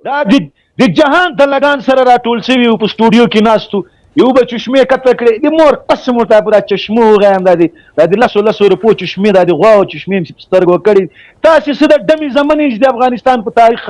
دا د جهان د لګان سره راټول شوي په سټوډیو کې ناستو یو به چشمې کته کړې د مور قسم ورته پر چشمو وغایم دا د لسو روپو چشمې دا د غواو چشمې چې په سترګو کړي تاسې څه د ډمې زمنې چې د افغانستان په تاریخ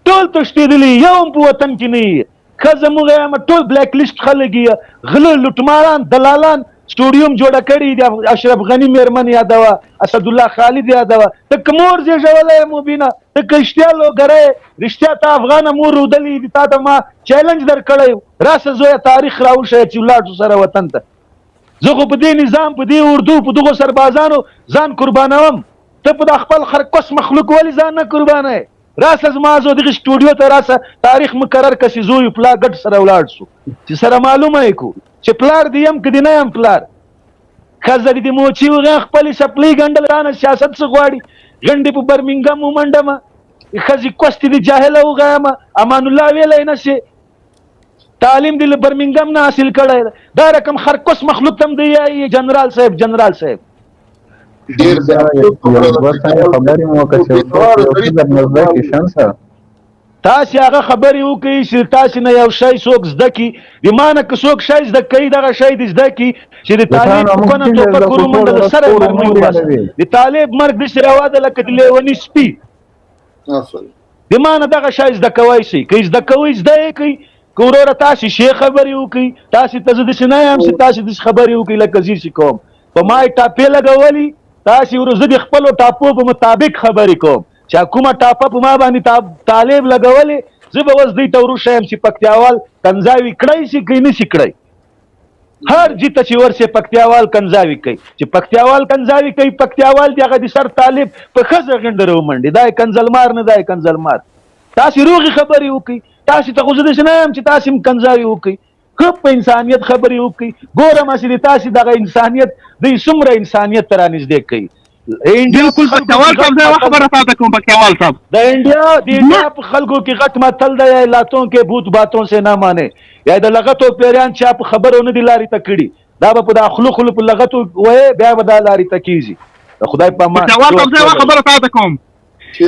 ټول تښتېدلي یو هم په وطن کې نه یي ښځه موږ یم ټول بلیک لیسټ خلک یې غله لوټماران دلالان سټوډیوم جوړه کړې د اشرف غني میرمن یادوه اسدالله خالد یادوه ته که مور زېږولی مبینه ته که رښتیا لوګری رښتیا ته افغانه مور رودلې دي تا ته ما چیلنج در کړی راسه زویه تاریخ راوښیه چې ولاړ شو سره وطن ته زه خو په دې نظام په دې اردو په دغو سربازانو ځان قربانوم ته په د خپل خرکس مخلوق ولې ځان نه قربانوې راسه زما زه دغه سټوډیو ته راسه تاریخ مقرر کړه چې زوی پلا ګډ سره ولاړ شو چې سره معلومه یې کړو چې پلار دې یم که دې نه یم پلار ښځه دې موچي وغه خپلې سپلۍ ګنډل رانه سیاست څه غواړي غنډې په برمنګم ومنډمه ښځې کوستې دې جاهله وغایمه امان الله ویلی نه شي تعلیم دې له برمنګم نه حاصل کړی دا رقم خرکس مخلوق ته هم دی یایي جنرال صاحب تاسې هغه خبرې وکړئ چې تاسې نه یو شی څوک زده کړي د ما نه که څوک شی زده کوي دغه شی دې زده کړي چې د طالب په کونه ټوپک ورومنډه د سره یې مرمۍ وباسه د طالب مرګ داسې راواده لکه د لیوني سپي د ما نه دغه شی زده کوی شي که زده کوئ زده یې کوئ که وروره تاسې ښې خبرې وکړئ تاسې ته زه داسې نه یم چې تاسې داسې خبرې وکړئ لکه زه چې کوم په ما یې ټاپې لګولي تاسې ورو زه د خپلو ټاپو په مطابق خبرې کوم چې کومه ټاپه په ما باندې طالب لګولې زه به اوس دوی ته وروښیم چې پکتیاوال کنځاوي کړی شي که نه شي کړی هر جیته چې ورسې پکتیاوال کنځاوي کوي چې پکتیاوال کنځاوي کوي پکتیاوال دی هغه د سر طالب په ښځه غنډه راومنډي دا یې کنځلمار نه دا یې کنځلمار تاسې روغې خبرې وکړئ تاسې ته خو زه داسې نه یم چې تاسې هم کنځاوي وکړئ ښه په انسانیت خبرې وکړئ ګورم چې د تاسې دغه انسانیت دوی څومره انسانیت ته رانږدې کوي د انډیا په خلکو کې غټ متل دی یا لاتوں کے بھوت باتوں سے نہ مانے یا د لغتو پیریان چا په خبرو نه دي لارې ته کړي دا به په د خلو په لغتو وایي بیا به دا لارې ته کېږي د خدای په امان خبره تاسو کوم چې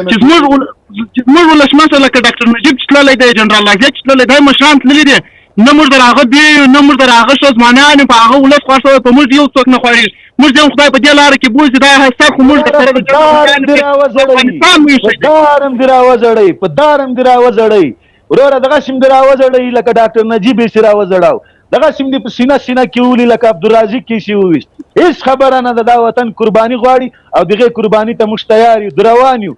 موږ ولسمشر لکه ډاکټر نجیب چې تللی دی جنرال لاجیک چې تللی دی مشران تللي دي نه موږ در هغه دی نه موږ در هغه سازمانیان په هغه ولس خوښ شوی په موږ یو څوک نه خوښېږي موږ د خدای په دې لاره کې بوځي دا حساب خو موږ د سره په دارم دې راوځړئ وروره دغسې م دې راوځړئ لکه ډاکټر نجیب یې راوځړاو دغسې م دې په سینه کې ولي لکه عبدالرازق کیسې وویست هېڅ خبره نه ده دا وطن قرباني غواړي او دغې قرباني ته موږ تیار یو روان یو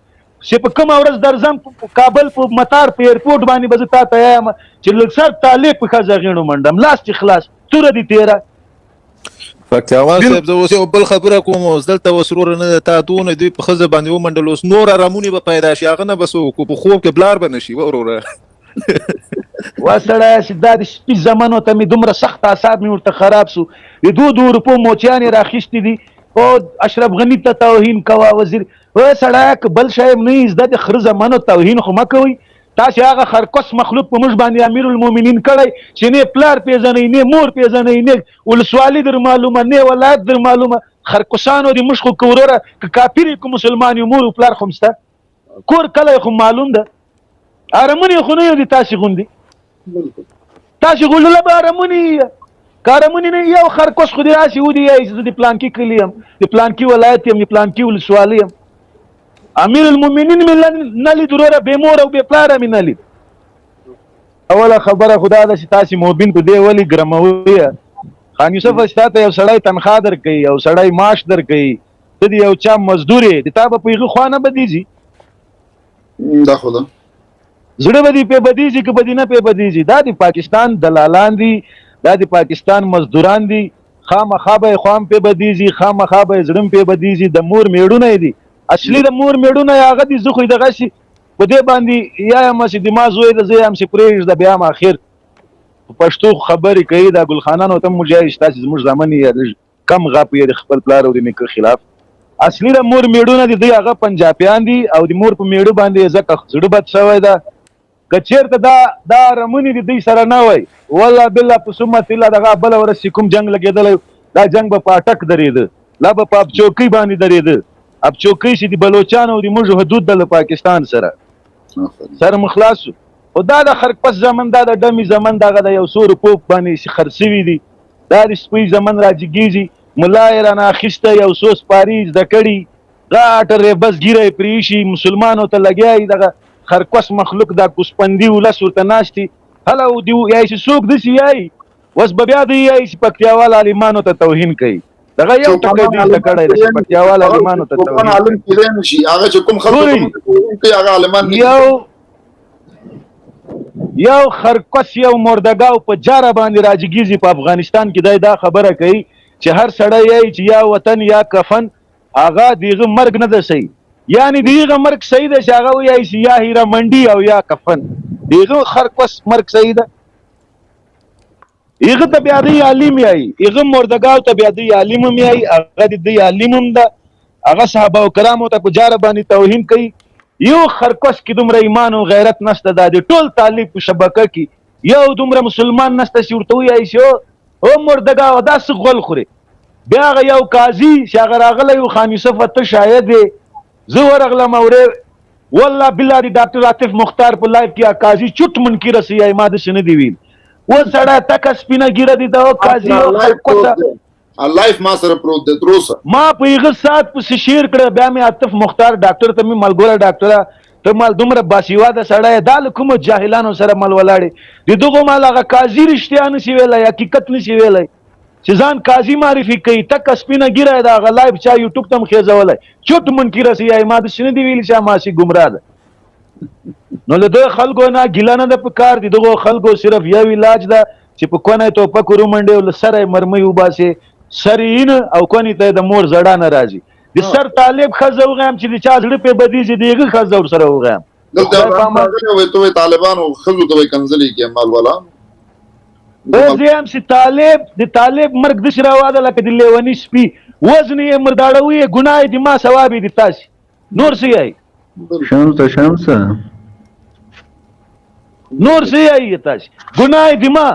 چې په کومه ورځ درځم په کابل په مطار په ایرپورټ باندې به زه تا ته یم چې لږ سر طالب په ښځه غېڼو منډم لاس چې خلاص توره دې تېره پکتیاوال صاحب زه اوس یو بل خبره کوم اوس دلته اوس وروره نه ده تا دونه دوی په ښځه باندې ومنډل اوس نور ارامونې به پیدا شي هغه نه به څه وکړو په خوب کې بلار به نه شي وروره وا سړی چې دا د سپي زمنو ته مې دومره سخت اعصاب مې ورته خراب سو د 2 روپو موچیانې راخیستې دي او اشرف غني ته توهین کوه وزیر و سړی که بل شی نه زده د خره زمنو توهین خو مه کوئ تاسې هغه خرکس مخلوق په موږ باندې امیر المؤمنین کړی چې نه پلار پیژنئ نه مور پیژنئ نه ولسوالي در معلومه نه ولایت در معلومه خرکسانو د موږ خو که وروره که کافر یې که مسلمان یو مور و پلار خو م شته کور کلی خو معلوم ده ارمونې خو نه یو د تاسې غوندې تاسې غوندله به ارمونې که ارمونې نه یو خرکس خو دې راسې ودی زه د پلانکي کلي یم د پلانکي ولایت یم د پلانکي ولسوالي یم امیر المؤمنین مې نه لید وروره بې مور او بې پلاره مې نه لید اوله خبره خو دا ده چې تاسې موبین په دې ولې ګرموئ خان یوسف چې تا ته یو سړی تنخوا درکوي یو سړی معاش درکوي ته د یو چا مزدور یې د تا به په هغه خوا نه بدیږي دا خو ده زړه به دې پې بدیږي که به دې نه پې بدیږي دا د پاکستان دلالان دي دا د پاکستان مزدوران دي خامخا به یې خوا هم پې بدیږي خامخا به یې زړه هم پې بدیږي د مور میړونه یې دي اصلي د مور میړونه یې هغه دي زه خو یې دغسې په دې باندې یا یم چې د ما زوی ده زه یم چې پرېږده بیا هم اخر په پښتو خبرې کوي دا ګلخانانو ته مجایز تاسې زموږ زامن یې لږ کم غاپ یې د خپل پلار او د نیکه خلاف اصلي د مور میړونه دي دوی هغه پنجابیان دي او د مور په میړه باندې ځکه زړه بد شوی ده که چېرته دا رمونې د دوی سره نه وای والله بالله په سمت الله دغه بله ورځ چې کوم جنګ لګېدلی دا جنګ به په اټک درېده لا به په چوکۍ باندې درېده اب چوکۍ چې د بلوچستان او د موږ حدود د پاکستان سره مخلاص او دا د خرپس زمن دا د ډمی زمن دغه د یو سور پوپ باندې خرڅوي دي دا د سپي زمن راجګیږي ملای رانه اخیسته یو څو سپاري زده کړي غاټ ریبس ګیره پریشي مسلمانو ته لګیایي دغه خرکوس مخلوق دا کوسپندي ولس ورته ناشتي هله دی یای چې څوک داسې یایي اوس به بیا دی یایي چې پکتیاوال عالمانو ته توهین کوي دغه یو ټکی دلته کړی دی چې پکتیاوال عالمانو ته توهین عالم کېدی نه شي هغه چې کوم خلکو کوي هغه عالمان یو خرکوس یو مردګاو په جاره باندې راجګیږي په افغانستان کې دا خبره کوي چې هر سړی یایي چې یا وطن یا کفن هغه دیغه مرګ نه ده صحیح یعنی دیغه مرګ صحیح ده چې هغه وایي چې یا هیره منډي او یا کفن دیغه خرکوس مرګ صحیح ده هغه ته بیا دی عالم یایي هغه مردګاو ته بیا دی عالم هم یایي هغه دی عالم هم ده هغه صحابه کرامو ته په جاره باندې توهین کوي یو خرکوس کې دومره ایمان او غیرت نشته دا د ټول طالب په شبکه کې یو دومره مسلمان نشته چې ورته وایي چې او مردګاو داسې غول خوري بیا هغه یو قاضي چې هغه راغلی و خان یوسف ته شاید دی زه ورغلم اورې والله بالله د ډاکټر عاطف مختار په لایف کې قاضي چوټ منکر سي ما داسې نه دی ویل و سړی تکه سپینه ګیره دي دا قاضي او خرکوسه لایف ما سره پروت دی تر اوسه ما په هغه ساعت پسې شیر کړه بیا مې عاطف مختار ډاکټر ته مې ملګری ډاکټره ته مال دومره باسیواده سړی دا له کومو جاهلانو سره مل ولاړې د دغو مال هغه قاضي رښتیا نشي ویلی حقیقت نشي ویلی چې ځان قاضي معرفي کوي تکه سپینه ګیره د هغه لایف چا یوټیوب ته م خېځولی چوټ منکره سي یایي ما داسې نه دي ویلي چې ما سي ګمراه ده نو له دغه خلکو نه ګیله نه ده په کار د دغو خلکو صرف یو علاج ده چې په کونه ټوپک ورومنډې او له سره یې مرمۍ وباسې سرین او کونی ته د مور زړه نه راځي د سر طالب خزه وغیم چې د چا زړه په بدیږي دیغه خزه ور سره وغیم دلته وای ته طالبانو خزو ته کنځلې کې مال والا زم چې طالب د طالب مرګ د شرا واده لکه د لیونی سپي وزن یې مرداړوي ګناه دي ما ثواب دي تاسو نور څه یې شمس نور څه یې تاسو ګناه دي ما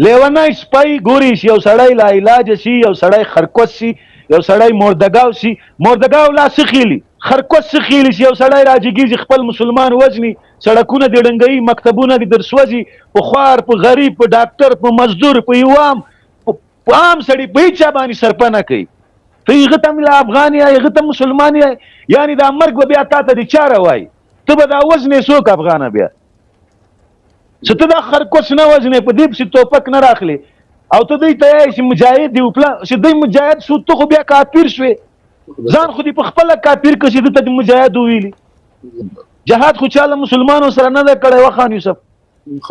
لیونای سپای ګوري شي یو سړی لا علاج شي یو سړی خرکوس شي یو سړی مردګاو شي مردګاو لا سخیلی خرکوس سخیلی شي یو سړی راجګیږي خپل مسلمان وزني سړکونه د ډنګي مکتبونه د درسوځي په خوار په غریب په ډاکټر په مزدور په یوام په عام سړی په چا باندې سرپنه کوي ته هغه ته مل افغان یا هغه ته مسلمان یعنی دا مرګ بیا تا ته د چاره وای ته به دا وزن څوک افغانه بیا چې ته دا خرکوس نه وزنې په دې پسې توپک نه راخلې او ته دوی ته یې چې مجاهد دی چې دوی مجاهد شو ته خو بیا کافر شوې ځان خو دې په خپله کافر کړه چې ده ته مجاهد وویلي جهاد خو چاله مسلمانو سره نه دی کړی و خان یوسف